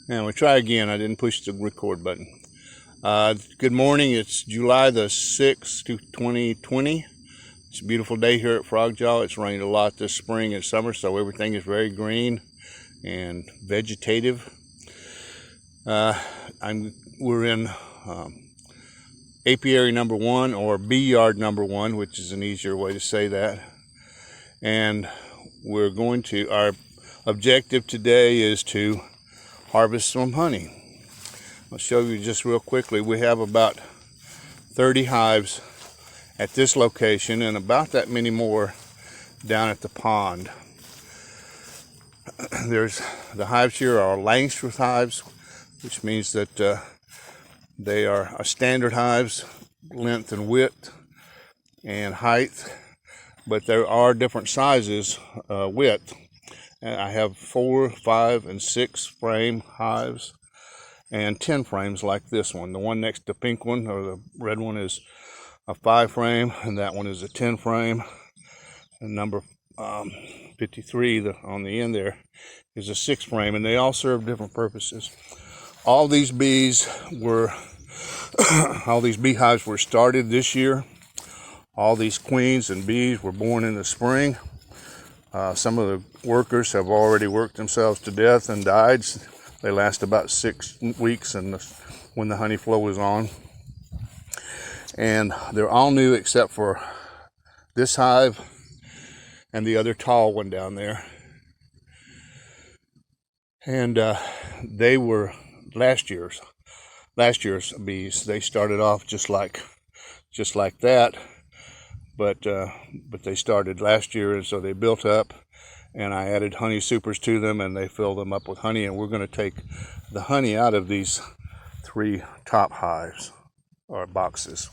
And we try again. I didn't push the record button. Good morning. It's July the 6th, 2020. It's a beautiful day here at Frogjaw. It's rained a lot this spring and summer, so everything is very green and vegetative. We're in apiary number 1, or bee yard number 1, which is an easier way to say that. And our objective today is to harvest some honey. I'll show you just real quickly. We have about 30 hives at this location and about that many more down at the pond. The hives here are Langstroth hives, which means that they are standard hives, length and width and height, but there are different sizes width. I have 4, 5, and 6 frame hives and 10 frames like this one. The one next to the pink one, or the red one, is a 5 frame, and that one is a 10 frame. And number 53 on the end there is a 6 frame, and they all serve different purposes. All these beehives were started this year. All these queens and bees were born in the spring. Some of the workers have already worked themselves to death and died. They last about 6 weeks when the honey flow is on. And they're all new except for this hive and the other tall one down there. And they were last year's bees. They started off just like that. But they started last year, and so they built up, and I added honey supers to them, and they filled them up with honey. And we're going to take the honey out of these 3 top hives or boxes.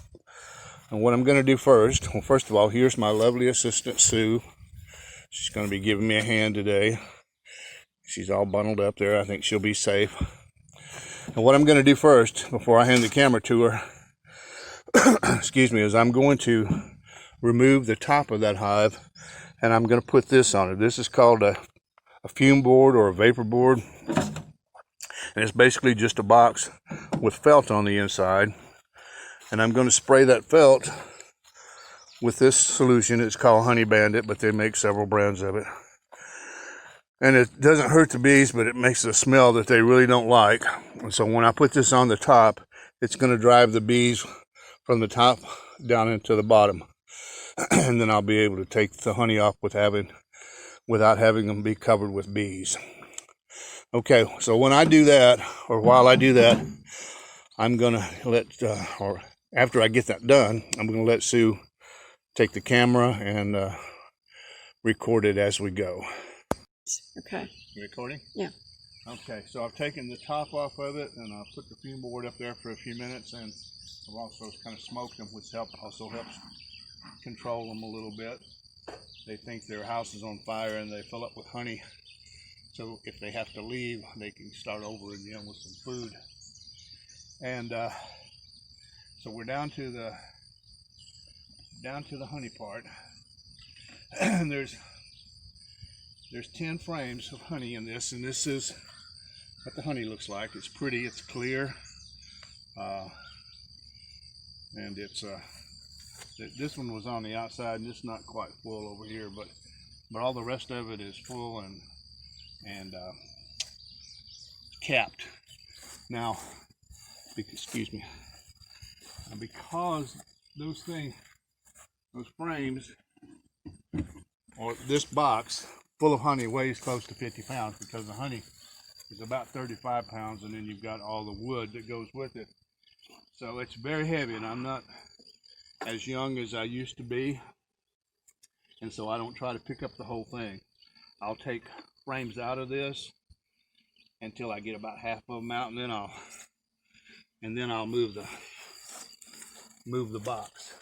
And what I'm going to do first of all, here's my lovely assistant Sue. She's going to be giving me a hand today. She's all bundled up there. I think she'll be safe. And what I'm going to do first, before I hand the camera to her, excuse me, is I'm going to remove the top of that hive, and I'm going to put this on it. This is called a fume board or a vapor board, and it's basically just a box with felt on the inside. And I'm going to spray that felt with this solution. It's called Honey Bandit, but they make several brands of it. And it doesn't hurt the bees, but it makes a smell that they really don't like. And so when I put this on the top, it's going to drive the bees from the top down into the bottom. And then I'll be able to take the honey off without having them be covered with bees. Okay, so when I do that, or while I do that, I'm going to or after I get that done, I'm going to let Sue take the camera and record it as we go. Okay. You recording? Yeah. Okay, so I've taken the top off of it, and I've put the fume board up there for a few minutes, and I've also kind of smoked them, which also helps control them a little bit. They think their house is on fire and they fill up with honey, so if they have to leave, they can start over again with some food. And so we're down to the honey part. And there's 10 frames of honey in this, and this is what the honey looks like. It's pretty, it's clear, and it's this one was on the outside, and it's not quite full over here, but all the rest of it is full and capped. Now, excuse me, because those frames, or this box full of honey weighs close to 50 pounds, because the honey is about 35 pounds, and then you've got all the wood that goes with it. So it's very heavy, and I'm not as young as I used to be, and so I don't try to pick up the whole thing. I'll take frames out of this until I get about half of them out, and then I'll move the box.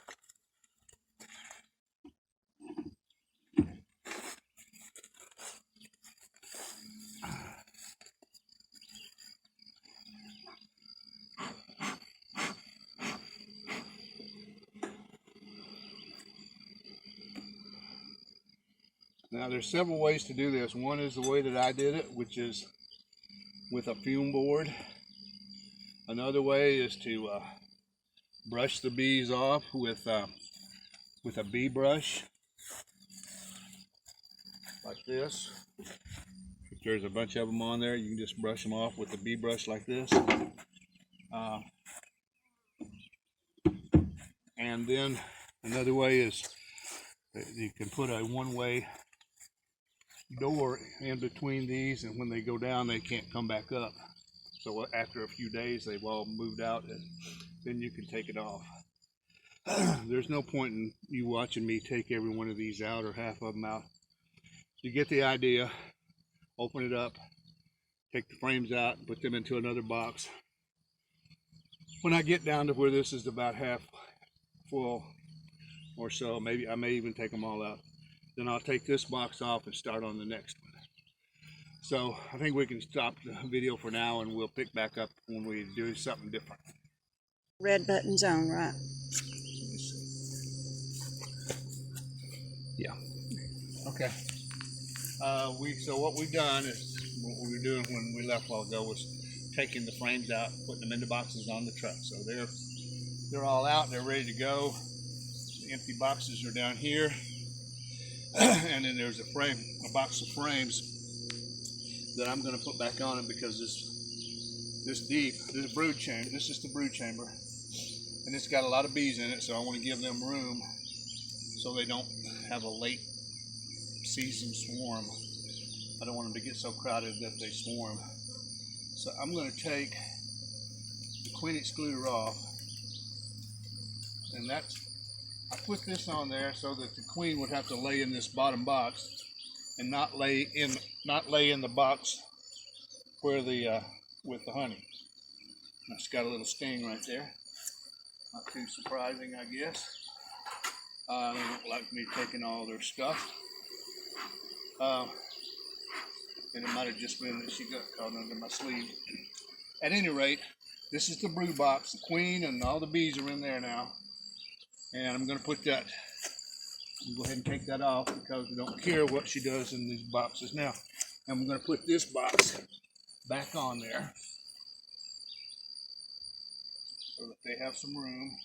Now there's several ways to do this. One is the way that I did it, which is with a fume board. Another way is to brush the bees off with a bee brush, like this. If there's a bunch of them on there, you can just brush them off with a bee brush like this. And then another way is you can put a one-way door in between these, and when they go down they can't come back up. So after a few days they've all moved out, and then you can take it off. There's no point in you watching me take every one of these out or half of them out. You get the idea. Open it up, take the frames out, and put them into another box. When I get down to where this is about half full or so, maybe I may even take them all out, then I'll take this box off and start on the next one. So I think we can stop the video for now, and we'll pick back up when we do something different. Red buttons on, right? Yeah. Okay. So what we've done is, what we were doing when we left a while ago was taking the frames out, putting them into boxes on the truck. So they're all out, they're ready to go. The empty boxes are down here. And then there's a box of frames that I'm going to put back on it, because this brood chamber, this is the brood chamber, and it's got a lot of bees in it, so I want to give them room so they don't have a late season swarm. I don't want them to get so crowded that they swarm. So I'm going to take the queen excluder off, and I put this on there so that the queen would have to lay in this bottom box and not lay in the box where with the honey. It's got a little sting right there. Not too surprising, I guess. They don't like me taking all their stuff. And it might have just been that she got caught under my sleeve. At any rate, this is the brood box. The queen and all the bees are in there now. And I'm going to put that, go ahead and take that off, because we don't care what she does in these boxes now. And I'm going to put this box back on there so that they have some room.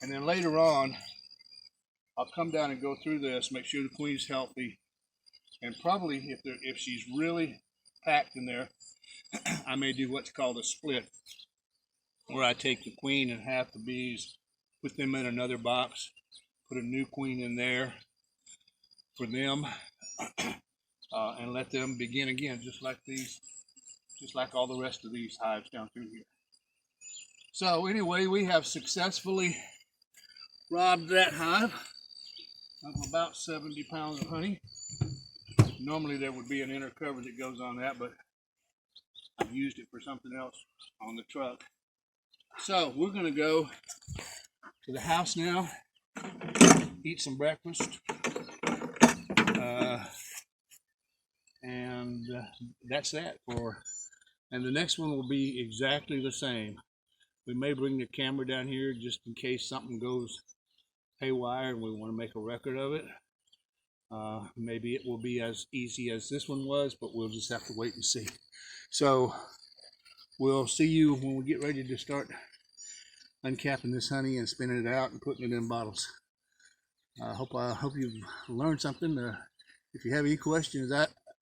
And then later on, I'll come down and go through this, make sure the queen's healthy. And probably if she's really packed in there, I may do what's called a split, where I take the queen and half the bees, put them in another box, put a new queen in there for them, and let them begin again, just like all the rest of these hives down through here. So anyway, we have successfully robbed that hive of about 70 pounds of honey. Normally there would be an inner cover that goes on that, but I've used it for something else on the truck. So we're going to go to the house now, eat some breakfast, and that's that. And the next one will be exactly the same. We may bring the camera down here just in case something goes haywire and we want to make a record of it. Maybe it will be as easy as this one was, but we'll just have to wait and see. So we'll see you when we get ready to start uncapping this honey and spinning it out and putting it in bottles. I hope you've learned something. If you have any questions,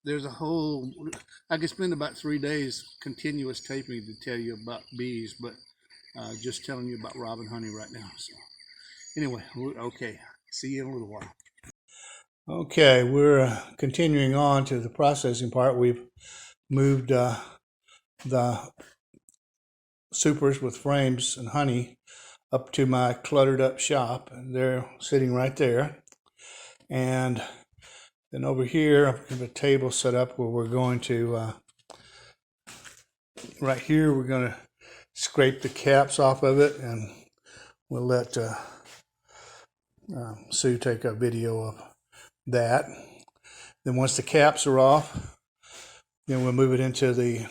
there's I could spend about 3 days continuous taping to tell you about bees, but just telling you about robbing honey right now. So anyway, okay, see you in a little while. Okay, we're continuing on to the processing part. We've moved the supers with frames and honey up to my cluttered up shop, and they're sitting right there. And then over here, I have a table set up where we're going to, right here, we're going to scrape the caps off of it, and we'll let Sue take a video of that. Then once the caps are off, then we'll move it into the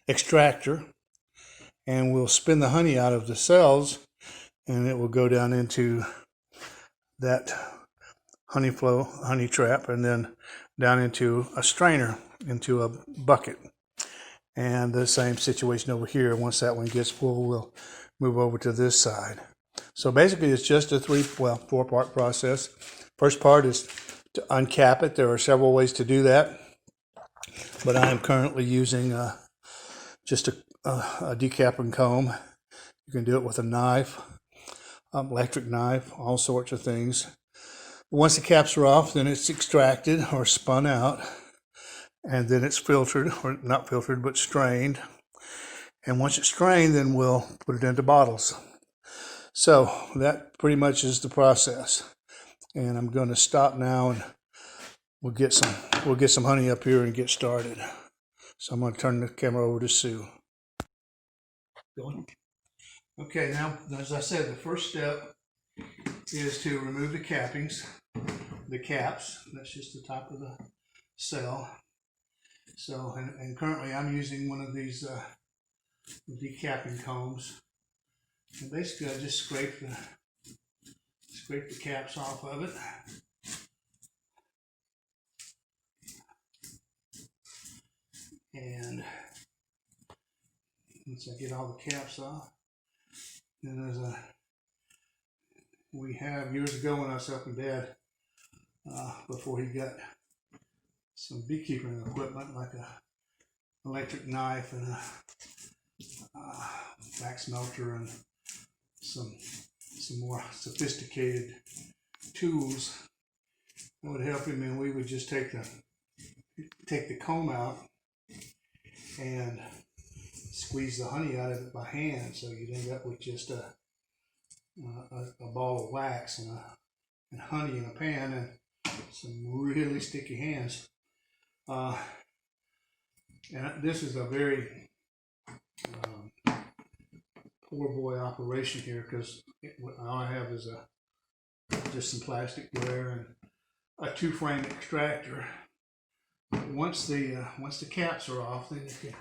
extractor, and we'll spin the honey out of the cells, and it will go down into that honey trap, and then down into a strainer, into a bucket. And the same situation over here. Once that one gets full, we'll move over to this side. So basically it's just a 4-part process. First part is to uncap it. There are several ways to do that, but I am currently using just a decapping comb. You can do it with a knife, electric knife, all sorts of things. Once the caps are off, then it's extracted or spun out, and then it's filtered, or not filtered, but strained. And once it's strained, then we'll put it into bottles. So that pretty much is the process. And I'm going to stop now, and we'll get some honey up here and get started. So I'm going to turn the camera over to Sue. Okay, now as I said, the first step is to remove the cappings, the caps. That's just the top of the cell. So, and currently I'm using one of these decapping combs. And basically I just scrape the caps off of it. And once I get all the caps off, then we have years ago when I was helping Dad, before he got some beekeeping equipment like a electric knife and a wax melter and some more sophisticated tools that would help him, and we would just take the comb out and squeeze the honey out of it by hand, so you'd end up with just a ball of wax and honey in a pan and some really sticky hands. And this is a very poor boy operation here, because all I have is just some plastic wire and a 2-frame extractor. Once the caps are off, then you can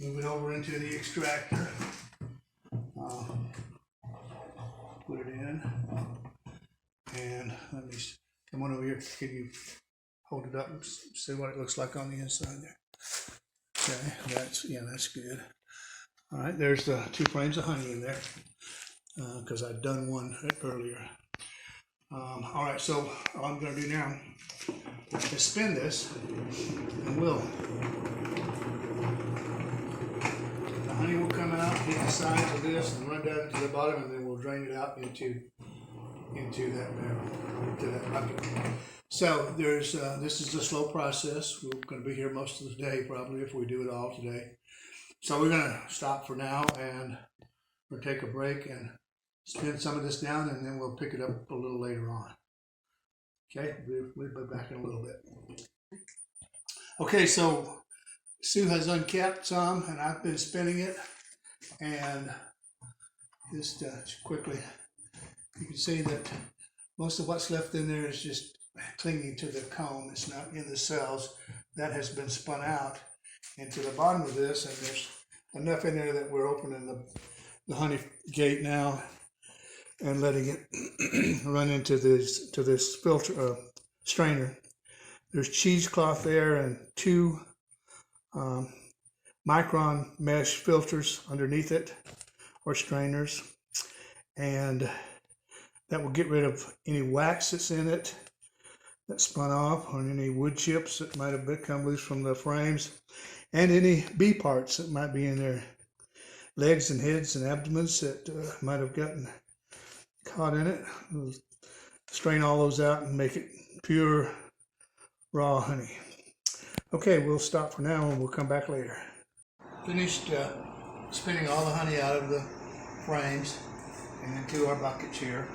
move it over into the extractor. Put it in, and let me come on over here. Can you hold it up and see what it looks like on the inside there? Okay, that's good. All right, there's the 2 frames of honey in there, because I'd done one earlier. All right, so all I'm going to do now is spin this, and the honey will come out, hit the sides of this, and run down to the bottom, and then we'll drain it out into that barrel, into that bucket. So this is a slow process. We're going to be here most of the day, probably, if we do it all today. So we're going to stop for now, and we'll take a break and spin some of this down, and then we'll pick it up a little later on. Okay, we'll be back in a little bit. Okay, so Sue has uncapped some, and I've been spinning it, and just quickly, you can see that most of what's left in there is just clinging to the comb. It's not in the cells. That has been spun out into the bottom of this, and there's enough in there that we're opening the honey gate now and letting it run into this filter strainer. There's cheesecloth there and 2 micron mesh filters underneath it, or strainers, and that will get rid of any wax that's in it that spun off, or any wood chips that might have come loose from the frames, and any bee parts that might be in there, legs and heads and abdomens that might have gotten caught in it. We'll strain all those out and make it pure raw honey. Okay, we'll stop for now, and we'll come back later. Finished spinning all the honey out of the frames and into our buckets here.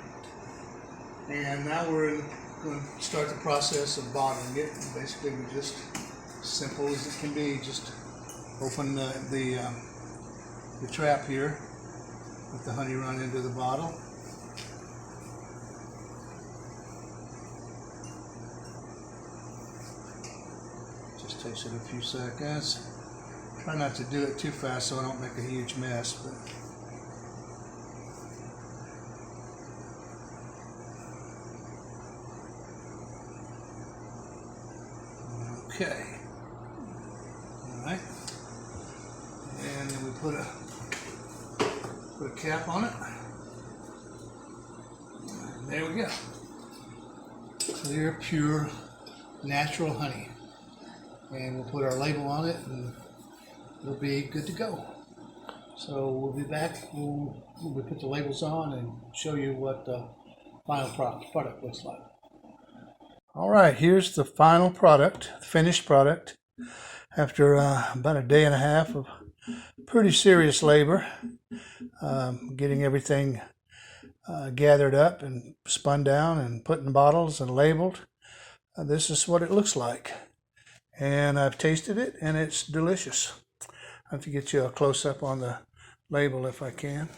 And now we're going to start the process of bottling it. And basically, we just, simple as it can be, just open the trap here, let the honey run into the bottle. Just takes it a few seconds. Try not to do it too fast so I don't make a huge mess, but Okay. All right. And then we put a cap on it. And there we go. Clear, pure, natural honey. And we'll put our label on it and it'll be good to go. So we'll be back when we put the labels on and show you what the final product looks like. All right, here's the final product, the finished product. After about a day and a half of pretty serious labor, getting everything gathered up and spun down and put in bottles and labeled. This is what it looks like. And I've tasted it and it's delicious. I have to get you a close-up on the label if I can.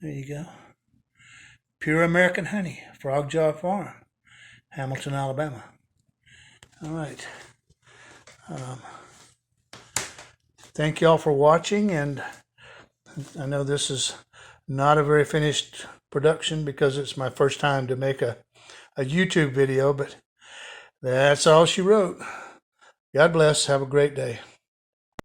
There you go. Pure American honey, Frogjaw Farm, Hamilton, Alabama. All right. Thank you all for watching, and I know this is not a very finished production because it's my first time to make a YouTube video, but that's all she wrote. God bless. Have a great day.